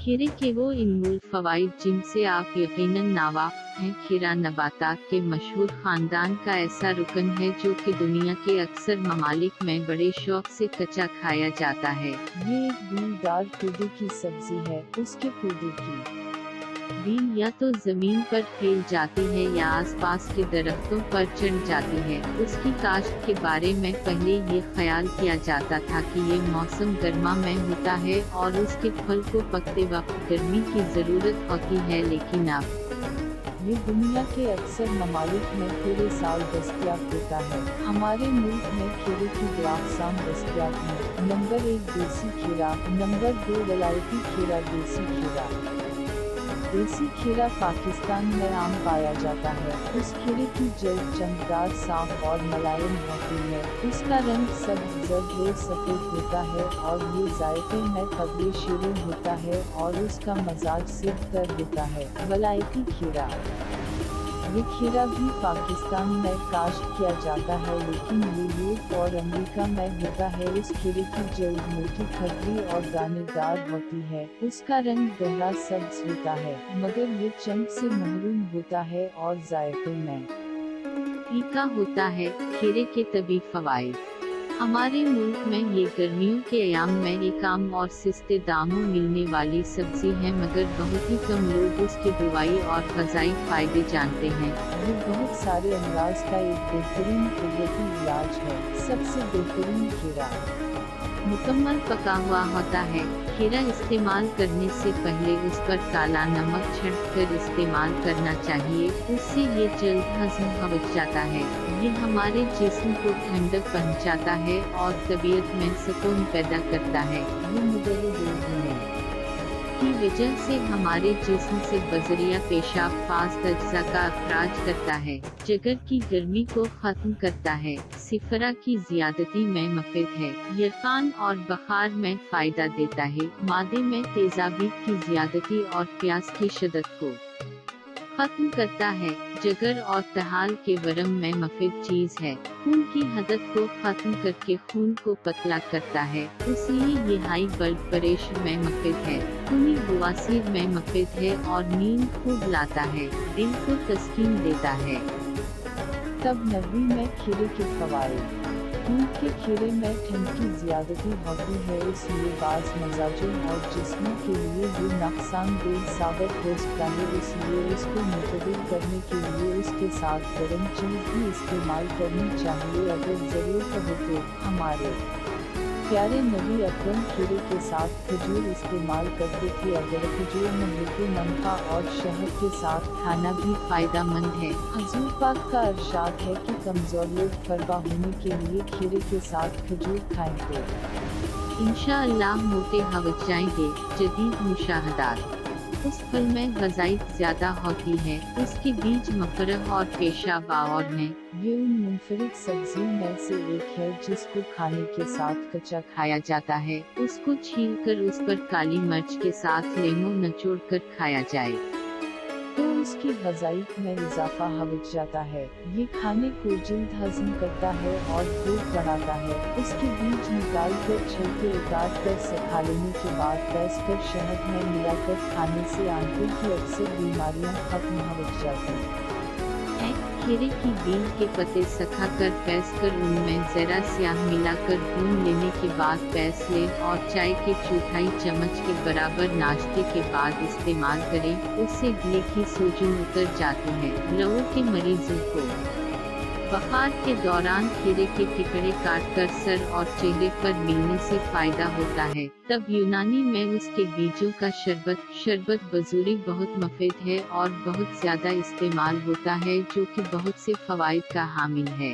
खीरे के वो इनमूल फवाइद जिनसे आप यकीनन नावाफ हैं। खीरा नबातात के मशहूर खानदान का ऐसा रुकन है जो कि दुनिया के अक्सर ममालिक में बड़े शौक से कच्चा खाया जाता है। ये एक बीलदार कूदे की सब्जी है। उसके कूदे की बील या तो जमीन पर फैल जाती है या आसपास के दरख्तों पर चढ़ जाती है। उसकी काश्त के बारे में पहले ये ख्याल किया जाता था कि ये मौसम गर्मा में होता है और उसके फल को पकते वक्त गर्मी की जरूरत होती है, लेकिन अब ये दुनिया के अक्सर ममालिक में पूरे साल दस्तयाब होता है। हमारे मुल्क में खीरे की दो अक़साम दस्तयाब हैं। नंबर 1 देसी खीरा, नंबर 2 वलायती खीरा। देसी खीरा पाकिस्तान में आम पाया जाता है। उस खीरे की जड़ चमकदार, साफ और मुलायम होती है। उसका रंग सब्ज, जर्द, सफेद होता है और ये जायके में कबले शीरीन होता है और उसका मजाज सिर्फ तर होता है। वलायती खीरा, ये खीरा भी पाकिस्तान में काश्त किया जाता है, लेकिन ये यूरोप और अमेरिका में होता है। उस खीरे की जड़ मोटी, खरदी और दानेदार होती है। उसका रंग गहरा सब्ज होता है, मगर ये चमक से महरूम होता है और जायके में फीका होता है। खीरे के तबी फवाइद। हमारे मुल्क में ये गर्मियों के अयाम में एक आम और सस्ते दामों मिलने वाली सब्जी है, मगर बहुत ही कम लोग उसके दवाई और ग़िज़ाई फायदे जानते हैं। ये बहुत सारे अमराज का एक बेहतरीन कुदरती इलाज है। सबसे बेहतरीन खीरा मुकम्मल पका हुआ होता है। खीरा इस्तेमाल करने से पहले उस पर काला नमक छिड़ककर इस्तेमाल करना चाहिए, उससे ये जल्द हज़म हो जाता है। ये हमारे जिस्म को ठंडक पहुंचाता है और तबीयत में सुकून पैदा करता है। ये मुदर्रिस की वजह से हमारे जिस्म से बजरिया पेशाब फास्ट अज्जा का अखराज करता है, जिगर की गर्मी को खत्म करता है, सिफरा की ज़ियादती में मुफीद है, यरकान और बुखार में फायदा देता है, मादे में तेजाबी की ज़ियादती और प्यास की शिद्दत को खत्म करता है, जिगर और तहाल के वरम में मुफीद चीज़ है, खून की हदत को खत्म करके खून को पतला करता है, इसलिए ये हाई ब्लड प्रेशर में मुफीद है, खूनी बवासीर में मुफीद है और नींद खूब लाता है, दिल को तस्कीन देता है। तब नबी में खीरे के फवाइद। दूध के खीरे में ठंड की ज़्यादती होती है, इसलिए बाज़ मजाजों और जिस्मों के लिए ये नुकसानदेह साबित हो सकता है। इसलिए इसको मुतदिल करने के लिए उसके साथ गर्म चीज़ भी इस्तेमाल करनी चाहिए अगर ज़रूरत हो तो। हमारे प्यारे नबी अकरम खीरे के साथ खजूर इस्तेमाल करते थे। अगर खजूर में होते मनफा और शहद के साथ खाना भी फायदा मंद है। हजूर पाक का इरशाद है कि कमज़ोर लोग फरवा होने के लिए खीरे के साथ खजूर खाएं तो इंशाअल्लाह मोटे हो जाएंगे। जदीद मुशाहदात। उस फल में ग़िज़ाइत ज़्यादा होती है, उसके बीज मफरह और पेशाब और हैं। ये उन मुनफरिद सब्जियों में से एक है जिसको खाने के साथ कच्चा खाया जाता है। उसको छीलकर उस पर काली मिर्च के साथ लेमू निचोड़ कर खाया जाए तो उसकी ग़िज़ाइत में इजाफा हो जाता है। ये खाने को जल्द हज़म करता है और भूख बढ़ाता है। उसके बीज निकाल कर छिलके उतार कर सुखा लेने के बाद पीस कर शहद में मिलाकर खाने से आंतों की अक्सर बीमारियां खत्म हो जाती हैं। खीरे की बेल के पत्ते सुखा कर पीस कर उनमें ज़रा स्याह मिलाकर भून लेने के बाद पीस लें और चाय के चौथाई चम्मच के बराबर नाश्ते के बाद इस्तेमाल करें। उससे गले की सूजन उतर जाती है। लहू के मरीजों को बुखार के दौरान खीरे के टुकड़े काटकर सर और चेहरे पर मिलने से फायदा होता है। तब यूनानी में उसके बीजों का शरबत बजूरी बहुत मुफीद है और बहुत ज्यादा इस्तेमाल होता है, जो कि बहुत से फवाइद का हामिल है।